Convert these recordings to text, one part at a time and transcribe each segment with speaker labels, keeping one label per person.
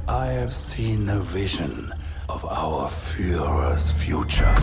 Speaker 1: I have seen a vision of our Führer's future.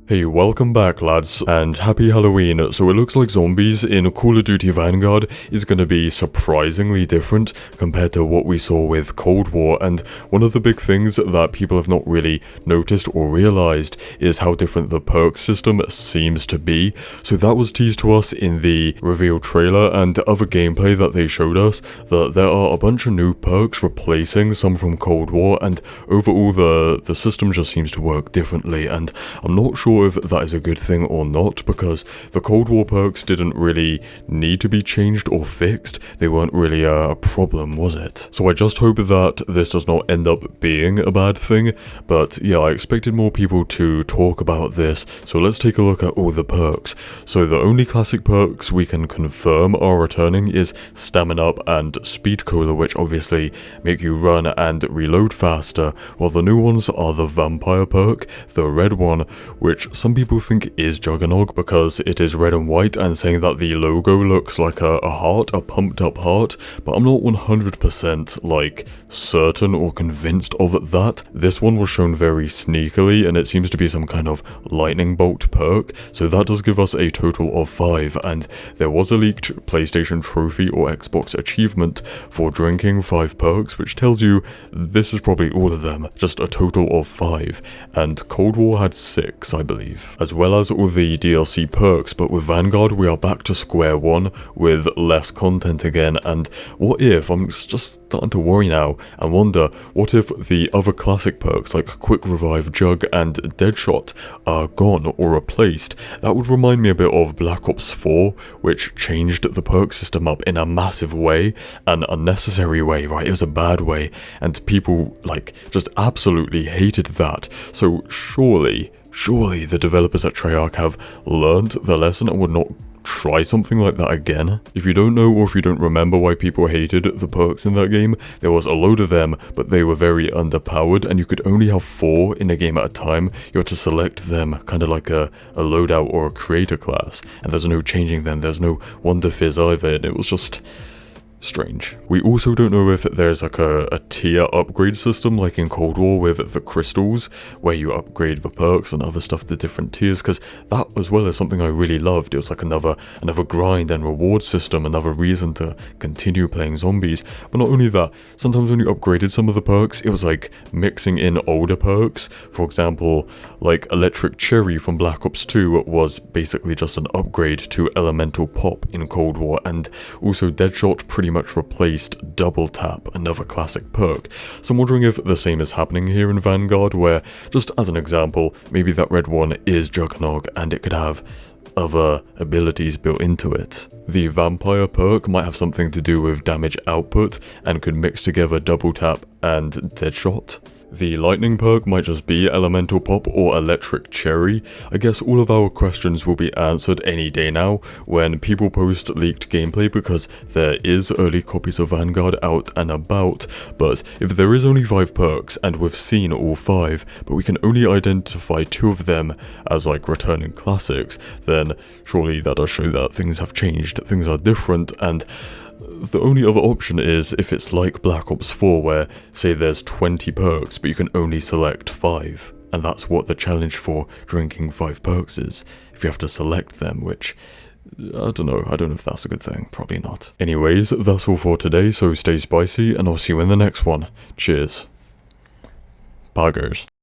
Speaker 2: Hey, welcome back lads, and happy Halloween. So it looks like zombies in Call of Duty Vanguard is going to be surprisingly different compared to what we saw with Cold War, and one of the big things that people have not really noticed or realized is how different the perk system seems to be. So that was teased to us in the reveal trailer and other gameplay that they showed us, that there are a bunch of new perks replacing some from Cold War, and overall the system just seems to work differently, and I'm not sure if that is a good thing or not, because the Cold War perks didn't really need to be changed or fixed. They weren't really a problem, was it? So I just hope that this does not end up being a bad thing, but yeah, I expected more people to talk about this, so let's take a look at all the perks. So the only classic perks we can confirm are returning is Stamina Up and Speed Cola, which obviously make you run and reload faster, while the new ones are the Vampire perk, the red one, which some people think is Juggernog because it is red and white, and saying that the logo looks like a heart, a pumped up heart, but I'm not 100% like certain or convinced of that. This one was shown very sneakily, and it seems to be some kind of lightning bolt perk, so that does give us a total of 5, and there was a leaked PlayStation trophy or Xbox achievement for drinking 5 perks, which tells you this is probably all of them, just a total of 5, and Cold War had 6, I believe, as well as all the DLC perks. But with Vanguard we are back to square one with less content again, and what if, I'm just starting to worry now and wonder, what if the other classic perks like Quick Revive, Jugg and Deadshot are gone or replaced? That would remind me a bit of Black Ops 4, which changed the perk system up in a massive way, an unnecessary way, right? It was a bad way, and people like just absolutely hated that. So surely the developers at Treyarch have learned the lesson and would not try something like that again. If you don't know, or if you don't remember why people hated the perks in that game, there was a load of them, but they were very underpowered, and you could only have 4 in a game at a time. You had to select them, kind of like a loadout or a creator class, and there's no changing them, there's no Wonder Fizz either, and it was just strange. We also don't know if there's like a tier upgrade system like in Cold War with the crystals, where you upgrade the perks and other stuff to different tiers, because that as well is something I really loved. It was like another grind and reward system, another reason to continue playing zombies. But not only that, sometimes when you upgraded some of the perks, it was like mixing in older perks. For example, like Electric Cherry from Black Ops 2 was basically just an upgrade to Elemental Pop in Cold War, and also Deadshot pretty much replaced Double Tap, another classic perk. So I'm wondering if the same is happening here in Vanguard, where, just as an example, maybe that red one is Juggernog and it could have other abilities built into it. The Vampire perk might have something to do with damage output and could mix together Double Tap and Deadshot. The Lightning perk might just be Elemental Pop or Electric Cherry. I guess all of our questions will be answered any day now when people post leaked gameplay, because there is early copies of Vanguard out and about. But if there is only 5 perks and we've seen all 5, but we can only identify 2 of them as like returning classics, then surely that does show that things have changed, things are different. And the only other option is if it's like Black Ops 4, where say there's 20 perks but you can only select 5, and that's what the challenge for drinking 5 perks is, if you have to select them, which I don't know if that's a good thing, probably not. Anyways, that's all for today, so stay spicy and I'll see you in the next one. Cheers. Poggers.